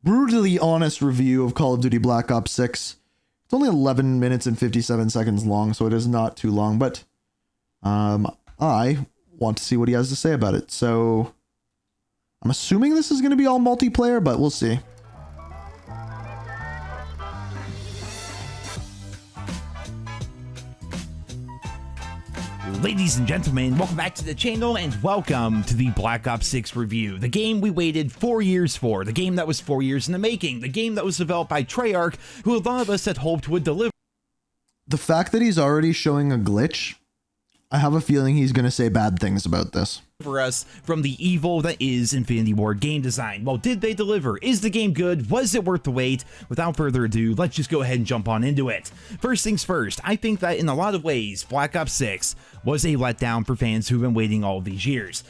brutally honest review of Call of Duty Black Ops 6. It's only 11 minutes and 57 seconds long, so it is not too long, but I want to see what he has to say about it. So I'm assuming this is going to be all multiplayer, but we'll see. Ladies and gentlemen, welcome back to the channel and welcome to the Black Ops 6 review. The game we waited 4 years for, the game that was 4 years in the making, the game that was developed by Treyarch, who a lot of us had hoped would deliver. The fact that he's already showing a glitch, I have a feeling he's going to say bad things about this. For us from the evil that is Infinity Ward game design. Well, did they deliver? Is the game good? Was it worth the wait? Without further ado, let's just go ahead and jump on into it. First things first, I think that in a lot of ways, Black Ops 6 was a letdown for fans who've been waiting all these years.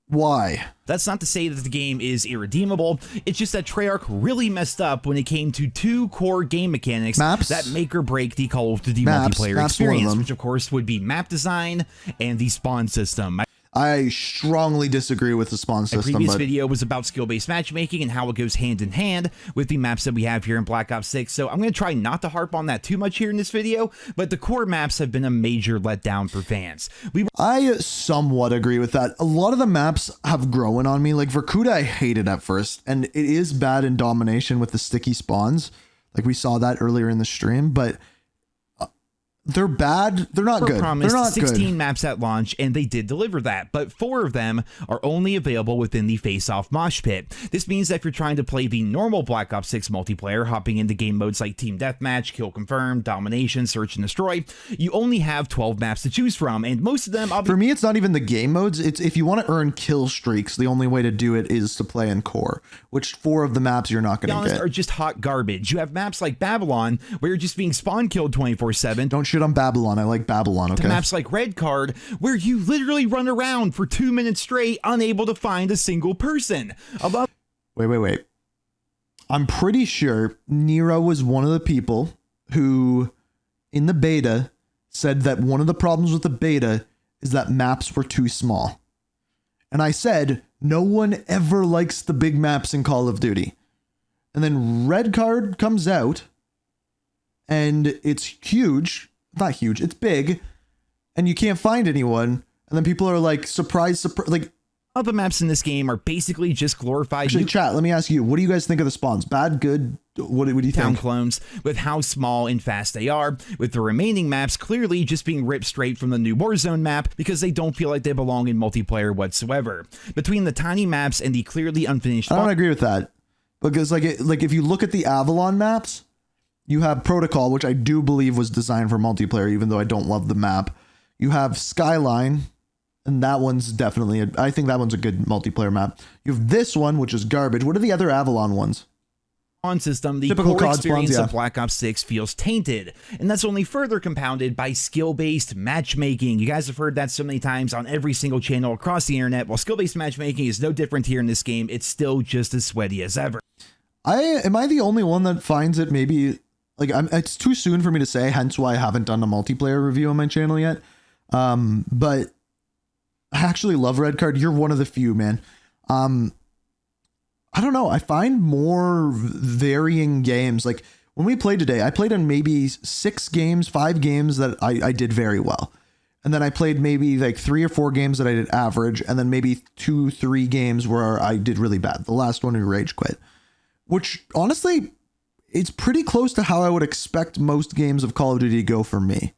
Why? That's not to say that the game is irredeemable, it's just that Treyarch really messed up when it came to two core game mechanics that make or break the Call of Duty multiplayer experience, which of course would be map design and the spawn system. I strongly disagree with the spawn system. My previous video was about skill-based matchmaking and how it goes hand in hand with the maps that we have here in Black Ops 6, so I'm going to try not to harp on that too much here in this video, but the core maps have been a major letdown for fans. I somewhat agree with that. A lot of the maps have grown on me. Like Vorkuta, I hated at first, and it is bad in domination with the sticky spawns. Like we saw that earlier in the stream, but they're bad. They're not good. They're not 16 maps at launch, and they did deliver that, but 4 of them are only available within the face-off mosh pit. This means that if you're trying to play the normal Black Ops 6 multiplayer, hopping into game modes like Team Deathmatch, Kill Confirm, Domination, Search and Destroy, you only have 12 maps to choose from, and most of them... For me, it's not even the game modes. It's if you want to earn kill streaks, the only way to do it is to play in core, which 4 of the maps you're not going to get. Are just hot garbage. You have maps like Babylon, where you're just being spawn-killed 24/7. Don't shoot on Babylon. I like Babylon, okay? To maps like Red Card, where you literally run around for 2 minutes straight, unable to find a single person. Wait. I'm pretty sure Nero was one of the people who, in the beta, said that one of the problems with the beta is that maps were too small. And I said, no one ever likes the big maps in Call of Duty. And then Red Card comes out, and it's huge. Not huge, it's big, and you can't find anyone, and then people are like surprised, like all the maps in this game are basically just glorified. Actually, chat, let me ask you, what do you guys think of the spawns? Bad, good? What do you town think? Clones, with how small and fast they are, with the remaining maps clearly just being ripped straight from the new Warzone map because they don't feel like they belong in multiplayer whatsoever. Between the tiny maps and the clearly unfinished, I don't agree with that, because like if you look at the Avalon maps, you have Protocol, which I do believe was designed for multiplayer, even though I don't love the map. You have Skyline, and that one's definitely, I think that one's a good multiplayer map. You have this one, which is garbage. What are the other Avalon ones? On system, the Typical core COD experience spawns, of Black Ops 6 feels tainted, and that's only further compounded by skill-based matchmaking. You guys have heard that so many times on every single channel across the internet. While skill-based matchmaking is no different here in this game, it's still just as sweaty as ever. Am I the only one that finds it maybe... Like, it's too soon for me to say, hence why I haven't done a multiplayer review on my channel yet. But I actually love Red Card. You're one of the few, man. I don't know. I find more varying games. Like, when we played today, I played in maybe 5 games that I did very well. And then I played maybe like 3 or 4 games that I did average. And then maybe 2-3 games where I did really bad. The last one, we rage quit. Which, honestly... it's pretty close to how I would expect most games of Call of Duty to go for me.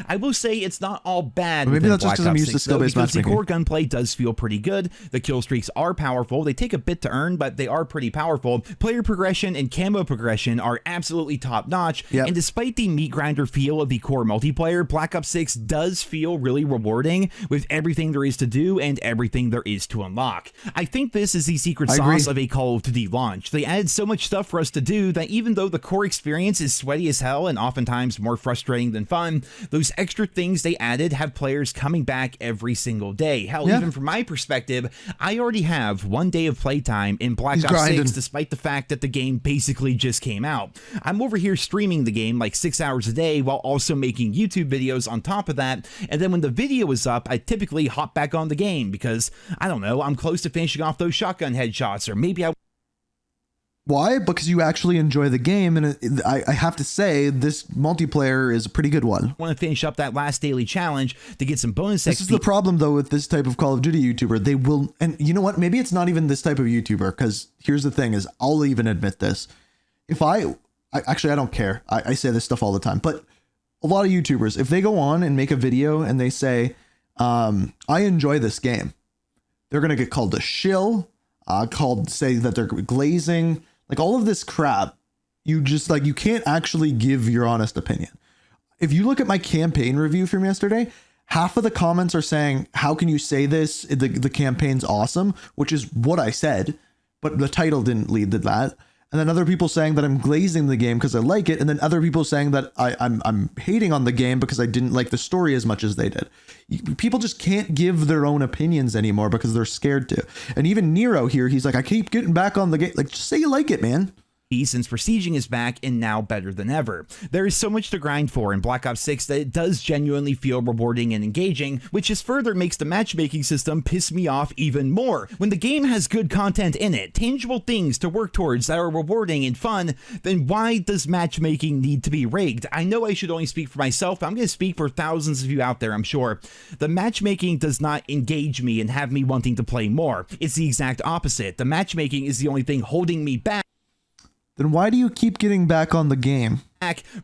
I will say it's not all bad. Maybe that's just because I'm used to skill-based matchmaking. The core gunplay does feel pretty good. The kill streaks are powerful. They take a bit to earn, but they are pretty powerful. Player progression and camo progression are absolutely top-notch. Yep. And despite the meat grinder feel of the core multiplayer, Black Ops 6 does feel really rewarding with everything there is to do and everything there is to unlock. I think this is the secret sauce of a Call of Duty launch. They added so much stuff for us to do that even though the core experience is sweaty as hell and oftentimes more frustrating than fun, those extra things they added have players coming back every single day. Hell, even from my perspective, I already have 1 day of playtime in Black Ops 6, despite the fact that the game basically just came out. I'm over here streaming the game like 6 hours a day while also making YouTube videos on top of that, and then when the video is up, I typically hop back on the game because, I don't know, I'm close to finishing off those shotgun headshots, or maybe I Why? Because you actually enjoy the game, and I have to say this multiplayer is a pretty good one. I want to finish up that last daily challenge to get some bonus XP. This is the problem though with this type of Call of Duty YouTuber. They will, and you know what? Maybe it's not even this type of YouTuber, because here's the thing: is I'll even admit this. If I actually I don't care. I say this stuff all the time, but a lot of YouTubers, if they go on and make a video and they say, I enjoy this game, they're gonna get called a shill, say that they're glazing. Like all of this crap, you just like, you can't actually give your honest opinion. If you look at my campaign review from yesterday, half of the comments are saying, how can you say this? The campaign's awesome, which is what I said, but the title didn't lead to that. And then other people saying that I'm glazing the game because I like it. And then other people saying that I'm hating on the game because I didn't like the story as much as they did. People just can't give their own opinions anymore because they're scared to. And even Nero here, he's like, I keep getting back on the game. Like, just say you like it, man. Since prestiging is back and now better than ever. There is so much to grind for in Black Ops 6 that it does genuinely feel rewarding and engaging, which just further makes the matchmaking system piss me off even more. When the game has good content in it, tangible things to work towards that are rewarding and fun, then why does matchmaking need to be rigged? I know I should only speak for myself, but I'm going to speak for thousands of you out there, I'm sure. The matchmaking does not engage me and have me wanting to play more. It's the exact opposite. The matchmaking is the only thing holding me back. Then why do you keep getting back on the game?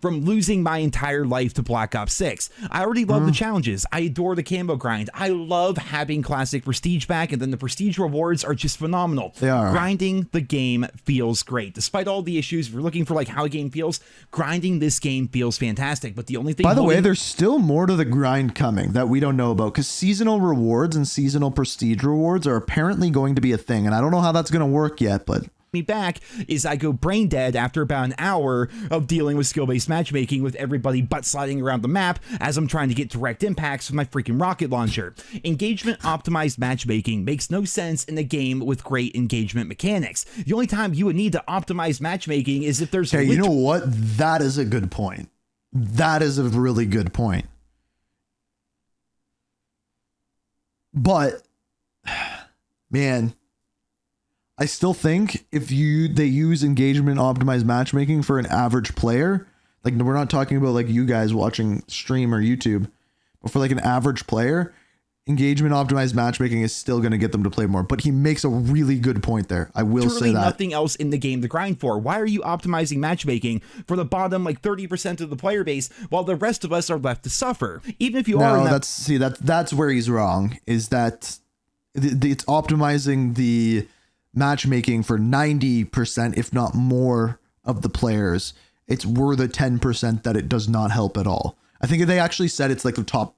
From losing my entire life to Black Ops 6. I already love the challenges. I adore the camo grind. I love having classic prestige back, and then the prestige rewards are just phenomenal. They are. Grinding the game feels great. Despite all the issues, if you're looking for like how a game feels, grinding this game feels fantastic. But the only thing, by the way, there's still more to the grind coming that we don't know about, because seasonal rewards and seasonal prestige rewards are apparently going to be a thing, and I don't know how that's going to work yet, but me back is I go brain dead after about an hour of dealing with skill-based matchmaking with everybody butt sliding around the map as I'm trying to get direct impacts with my freaking rocket launcher. Engagement optimized matchmaking makes no sense in a game with great engagement mechanics. The only time you would need to optimize matchmaking is if there's okay, you know what? That is a good point. That is a really good point. But man, I still think if they use engagement optimized matchmaking for an average player, like we're not talking about like you guys watching stream or YouTube, but for like an average player, engagement optimized matchmaking is still going to get them to play more. But he makes a really good point there. I will say that. Nothing else in the game to grind for. Why are you optimizing matchmaking for the bottom like 30% of the player base while the rest of us are left to suffer? Even if you are. No, that's where he's wrong. Is that it's optimizing the matchmaking for 90%, if not more, of the players. It's we're the 10% that it does not help at all. I think they actually said it's like the top.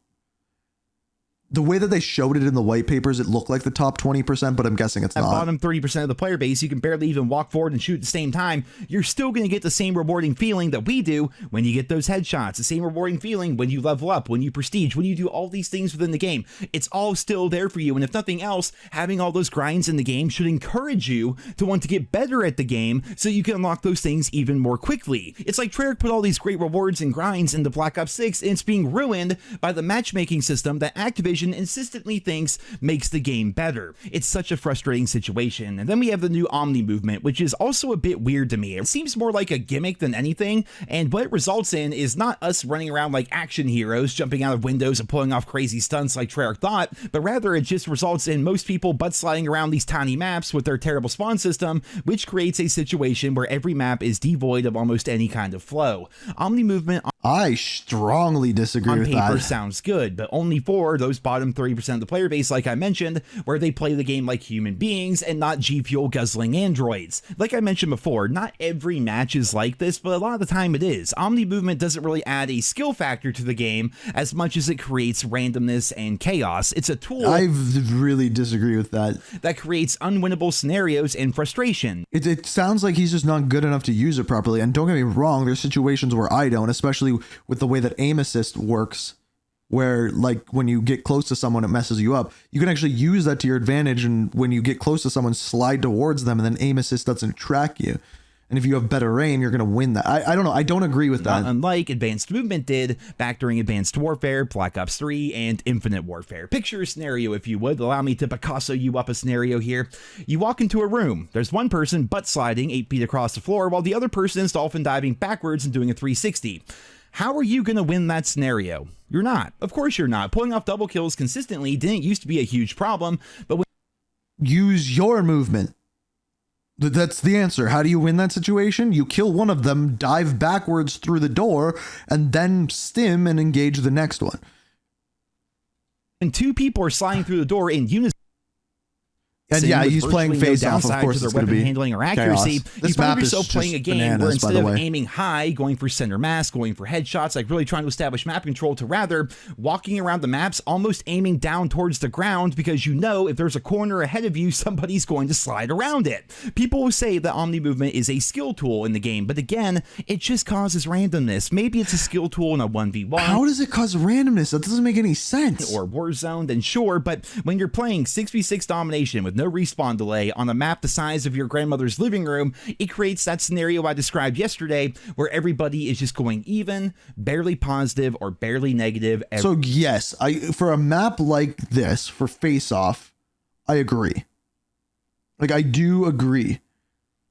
The way that they showed it in the white papers, it looked like the top 20%, but I'm guessing it's not. Bottom 30% of the player base, you can barely even walk forward and shoot at the same time. You're still going to get the same rewarding feeling that we do when you get those headshots, the same rewarding feeling when you level up, when you prestige, when you do all these things within the game. It's all still there for you. And if nothing else, having all those grinds in the game should encourage you to want to get better at the game so you can unlock those things even more quickly. It's like Treyarch put all these great rewards and grinds into Black Ops 6, and it's being ruined by the matchmaking system that Activision insistently thinks makes the game better. It's such a frustrating situation. And then we have the new Omni movement, which is also a bit weird to me. It seems more like a gimmick than anything, and what it results in is not us running around like action heroes, jumping out of windows and pulling off crazy stunts like Treyarch thought, but rather it just results in most people butt sliding around these tiny maps with their terrible spawn system, which creates a situation where every map is devoid of almost any kind of flow. Omni movement, I strongly disagree with that. On paper sounds good, but only for those bottom 30% of the player base, like I mentioned, where they play the game like human beings and not G Fuel guzzling androids. Like I mentioned before, not every match is like this, but a lot of the time it is. Omni movement doesn't really add a skill factor to the game as much as it creates randomness and chaos. It's a tool. I really disagree with that. That creates unwinnable scenarios and frustration. It sounds like he's just not good enough to use it properly. And don't get me wrong, there's situations where I don't, especially with the way that aim assist works, where like when you get close to someone, it messes you up. You can actually use that to your advantage, and when you get close to someone, slide towards them, and then aim assist doesn't track you. And if you have better aim, you're going to win that. I don't know. I don't agree with that. Not unlike Advanced Movement did back during Advanced Warfare, Black Ops 3, and Infinite Warfare. Picture a scenario, if you would. Allow me to Picasso you up a scenario here. You walk into a room. There's one person butt sliding 8 feet across the floor, while the other person is dolphin diving backwards and doing a 360. How are you going to win that scenario? You're not. Of course you're not. Pulling off double kills consistently didn't used to be a huge problem, but when use your movement. That's the answer. How do you win that situation? You kill one of them, dive backwards through the door, and then stim and engage the next one. two people are sliding through the door in unison, and yeah, he's playing face off. Of course, to their it's going to weapon be handling or accuracy. This You map find yourself is playing a just game bananas, where by instead the of way. aiming high, going for center mass, going for headshots, like really trying to establish map control, to rather walking around the maps, almost aiming down towards the ground, because you know if there's a corner ahead of you, somebody's going to slide around it. People will say that Omni movement is a skill tool in the game, but again, it just causes randomness. Maybe it's a skill tool in a 1v1. How does it cause randomness? That doesn't make any sense. Or Warzone, then sure, but when you're playing 6v6 domination with no respawn delay on a map the size of your grandmother's living room, it creates that scenario I described yesterday where everybody is just going even, barely positive or barely negative. So yes, for a map like this, for Face Off, I agree. Like, I do agree.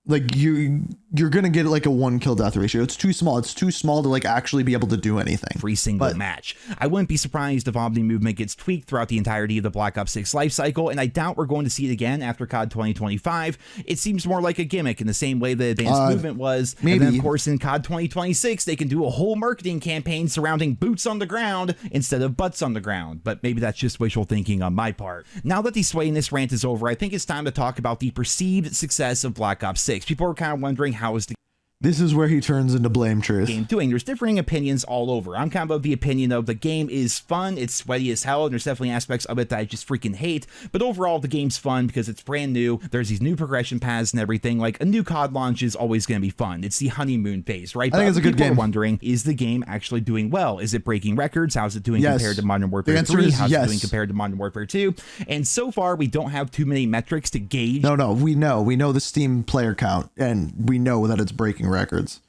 Like, you're gonna get like a 1 kill death ratio. It's too small. It's too small to like actually be able to do anything. Every single match. I wouldn't be surprised if Omni movement gets tweaked throughout the entirety of the Black Ops 6 life cycle, and I doubt we're going to see it again after COD 2025. It seems more like a gimmick in the same way that Advanced Movement was. Maybe. And then, of course, in COD 2026, they can do a whole marketing campaign surrounding boots on the ground instead of butts on the ground. But maybe that's just wishful thinking on my part. Now that the sway in this rant is over, I think it's time to talk about the perceived success of Black Ops 6. People are kind of wondering, how is the This is where he turns into blame truth. game doing? There's differing opinions all over. I'm kind of the opinion of the game is fun, it's sweaty as hell, and there's definitely aspects of it that I just freaking hate, but overall the game's fun because it's brand new. There's these new progression paths and everything. Like, a new COD launch is always going to be fun. It's the honeymoon phase, right? I think it's a good game. People are wondering, is the game actually doing well? Is it breaking records? How's it doing Yes. compared to Modern Warfare The answer 3? is How's yes. it doing compared to Modern Warfare 2? And so far, we don't have too many metrics to gauge. No, we know the Steam player count, and we know that it's breaking records.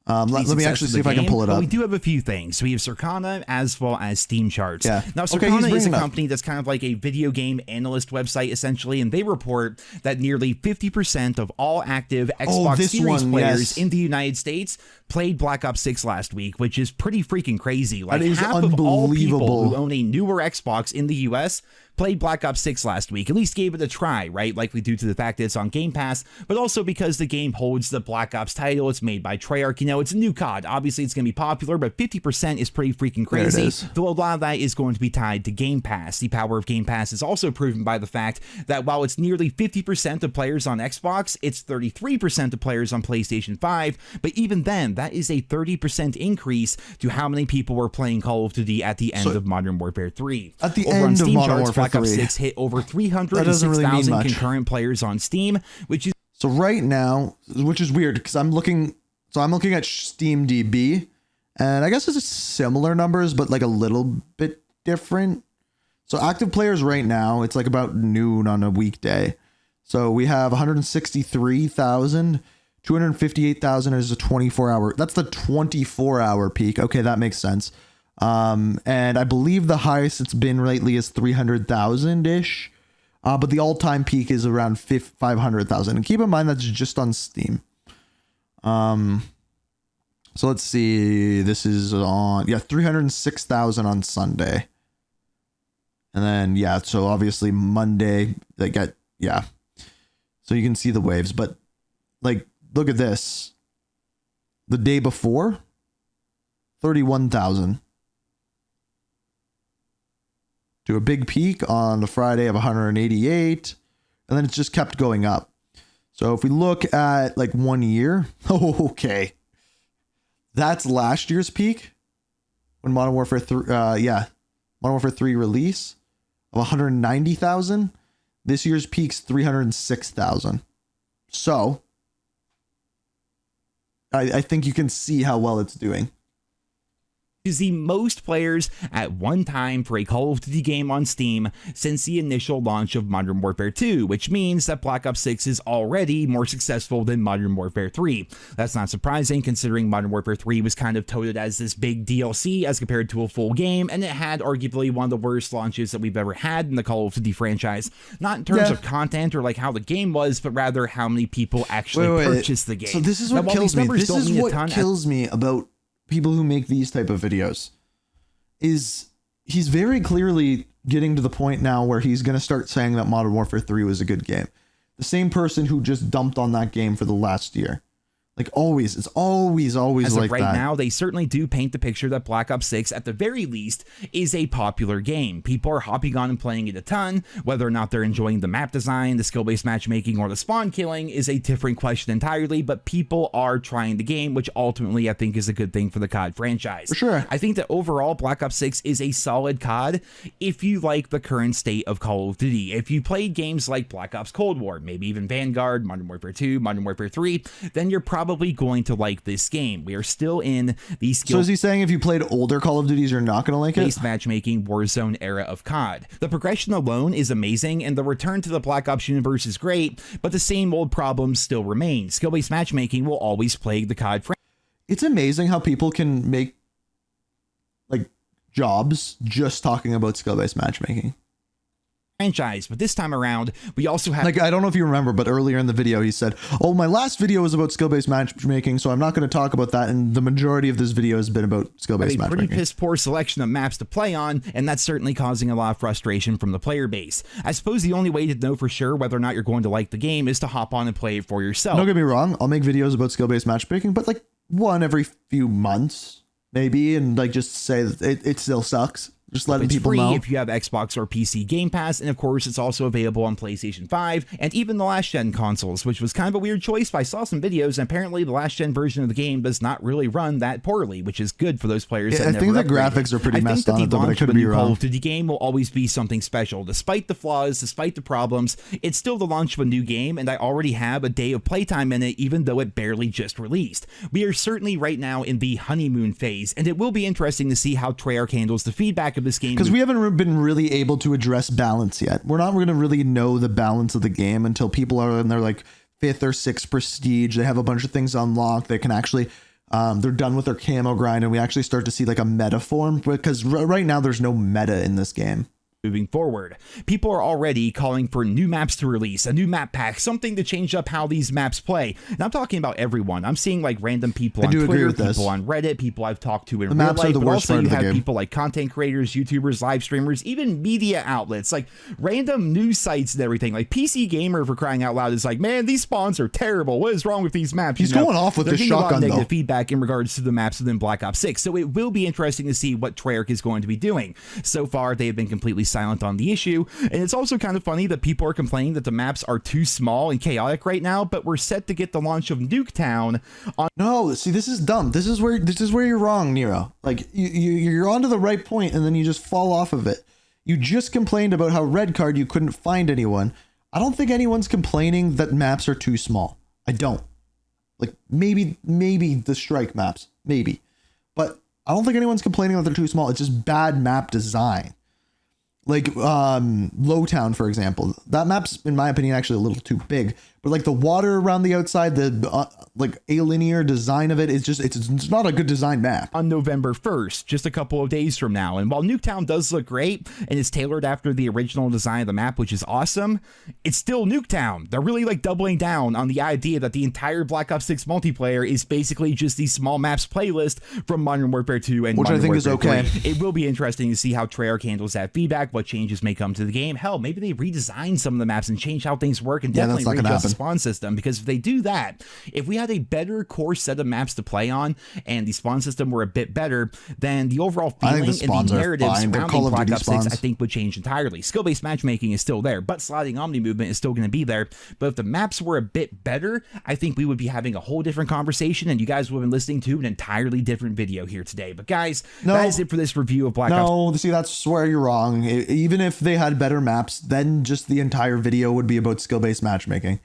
Let me actually see if I can pull it up. We do have a few things. We have Circana as well as Steam charts. Yeah. Now, Okay, Circana is a bringing it up. company that's kind of like a video game analyst website, essentially, and they report that nearly 50% of all active Xbox this Series one, players yes. in the United States played Black Ops 6 last week, which is pretty freaking crazy. Like, That is half of all people unbelievable. who own a newer Xbox in the US played Black Ops 6 last week, at least gave it a try, right? Likely due to the fact that it's on Game Pass, but also because the game holds the Black Ops title. It's made by Treyarch. You know, it's a new COD. Obviously, it's going to be popular, but 50% is pretty freaking There it crazy. is. Though a lot of that is going to be tied to Game Pass. The power of Game Pass is also proven by the fact that while it's nearly 50% of players on Xbox, it's 33% of players on PlayStation 5. But even then, that is a 30% increase to how many people were playing Call of Duty at the end of Modern Warfare 3. At the Over on end of Steam Modern charts, Warfare Black Ops 3. 6 hit over That doesn't really mean 306,000 much. concurrent players on Steam, which is So right now, which is weird because I'm looking at Steam DB, and I guess it's similar numbers, but like a little bit different. So active players right now, it's like about noon on a weekday. So we have 163,000, 258,000 is a 24-hour. That's the 24-hour peak. Okay, that makes sense. And I believe the highest it's been lately is 300,000 ish. But the all-time peak is around 500,000. And keep in mind that's just on Steam. So let's see. This is on 306,000 on Sunday. And then so obviously Monday they got So you can see the waves, but like look at this. The day before 31,000. To a big peak on the Friday of 188, and then it's just kept going up. So if we look at like 1 year, okay, that's last year's peak when Modern Warfare 3, Modern Warfare 3 release of 190,000. This year's peak's 306,000. So I think you can see how well it's doing. to see most players at one time for a Call of Duty game on Steam since the initial launch of Modern Warfare 2, which means that Black Ops 6 is already more successful than Modern Warfare 3. That's not surprising considering Modern Warfare 3 was kind of touted as this big DLC as compared to a full game, and it had arguably one of the worst launches that we've ever had in the Call of Duty franchise. Not in terms of content or like how the game was, but rather how many people actually purchased the game. So this is what kills me. This is what kills me about people who make these type of videos, is he's very clearly getting to the point now where he's going to start saying that Modern Warfare 3 was a good game. The same person who just dumped on that game for the last year. Like always, it's always as like of right that. now, they certainly do paint the picture that Black Ops 6, at the very least, is a popular game. People are hopping on and playing it a ton. Whether or not they're enjoying the map design, the skill-based matchmaking, or the spawn killing is a different question entirely, but people are trying the game, which ultimately I think is a good thing for the COD franchise. For sure. I think that overall, Black Ops 6 is a solid COD if you like the current state of Call of Duty. If you played games like Black Ops Cold War, maybe even Vanguard, Modern Warfare 2, Modern Warfare 3, then you're probably going to like this game. We are still in the skill. So is he saying if you played older Call of Duties, you're not going to like it? Based matchmaking Warzone era of COD. The progression alone is amazing, and the return to the Black Ops universe is great, but the same old problems still remain. Skill-based matchmaking will always plague the COD franchise. It's amazing how people can make like jobs just talking about skill-based matchmaking. But this time around, we also have, like, I don't know if you remember, but earlier in the video he said, oh, my last video was about skill-based matchmaking, so I'm not going to talk about that, and the majority of this video has been about skill-based matchmaking. Pretty piss poor selection of maps to play on, and that's certainly causing a lot of frustration from the player base. I suppose the only way to know for sure whether or not you're going to like the game is to hop on and play it for yourself. Don't get me wrong, I'll make videos about skill-based matchmaking, but like one every few months maybe, and like just say that it still sucks. Just letting people know. If you have Xbox or PC Game Pass, and of course it's also available on PlayStation 5 and even the last gen consoles, which was kind of a weird choice, but I saw some videos and apparently the last gen version of the game does not really run that poorly, which is good for those players. Yeah, I think the graphics are pretty messed on it, but I could be wrong. Call of Duty game will always be something special. Despite the flaws, despite the problems, it's still the launch of a new game, and I already have a day of playtime in it, even though it barely just released. We are certainly right now in the honeymoon phase, and it will be interesting to see how Treyarch handles the feedback of this game. Because we haven't been really able to address balance yet. We're not going to really know the balance of the game until people are in their like 5th or 6th prestige. They have a bunch of things unlocked. They can actually, they're done with their camo grind, and we actually start to see like a meta form, because right now there's no meta in this game. Moving forward, people are already calling for new maps to release, a new map pack, something to change up how these maps play. And I'm talking about everyone. I'm seeing like random people on Twitter, people on Reddit, people I've talked to in real life, but also you have people like content creators, YouTubers, live streamers, even media outlets, like random news sites and everything. Like PC Gamer, for crying out loud, is like, man, these spawns are terrible. What is wrong with these maps? He's going off with the shotgun, though. Negative feedback in regards to the maps within Black Ops 6. So it will be interesting to see what Treyarch is going to be doing. So far, they have been completely silent on the issue, and it's also kind of funny that people are complaining that the maps are too small and chaotic right now, but we're set to get the launch of Nuketown on. No, see, this is dumb. This is where you're wrong, Nero. Like you're onto the right point, and then you just fall off of it. You just complained about how Red Card you couldn't find anyone. I don't think anyone's complaining that maps are too small. I don't. Like maybe the strike maps, maybe, but I don't think anyone's complaining that they're too small. It's just bad map design. Like Lowtown, for example, that map's in my opinion actually a little too big, but like the water around the outside, the like alinear design of it is just it's not a good design map. On November 1st, just a couple of days from now, and while Nuketown does look great and is tailored after the original design of the map, which is awesome, it's still Nuketown. They're really like doubling down on the idea that the entire Black Ops 6 multiplayer is basically just these small maps playlist from Modern Warfare 2 and which Modern I think Warfare is okay. 3. It will be interesting to see how Treyarch handles that feedback, what changes may come to the game. Hell, maybe they redesign some of the maps and change how things work, and definitely readjust the spawn system, because if they do that, if we had a better core set of maps to play on and the spawn system were a bit better, then the overall feeling and the narratives surrounding Black Ops 6 I think would change entirely. Skill-based matchmaking is still there, but sliding Omni movement is still going to be there, but if the maps were a bit better, I think we would be having a whole different conversation, and you guys would have been listening to an entirely different video here today. But guys, that is it for this review of Black Ops. No, see, that's where you're wrong. Even if they had better maps, then just the entire video would be about skill-based matchmaking.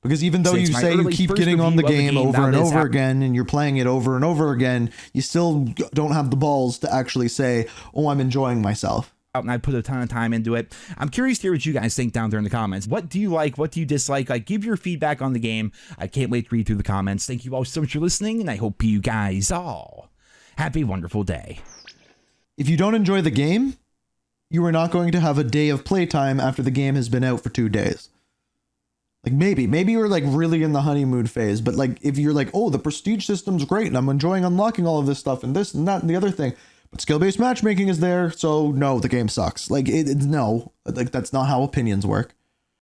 Because even though you Since my say you early keep first getting on the review of game over that and is over how- again, and you're playing it over and over again, you still don't have the balls to actually say, oh, I'm enjoying myself. And I put a ton of time into it. I'm curious to hear what you guys think down there in the comments. What do you like? What do you dislike? Like, give your feedback on the game. I can't wait to read through the comments. Thank you all so much for listening, and I hope you guys all have a wonderful day. If you don't enjoy the game, you are not going to have a day of playtime after the game has been out for 2 days. Like maybe you're like really in the honeymoon phase, but like if you're like, oh, the prestige system's great and I'm enjoying unlocking all of this stuff and this and that and the other thing, but skill-based matchmaking is there, so no, the game sucks. Like it's no, like that's not how opinions work.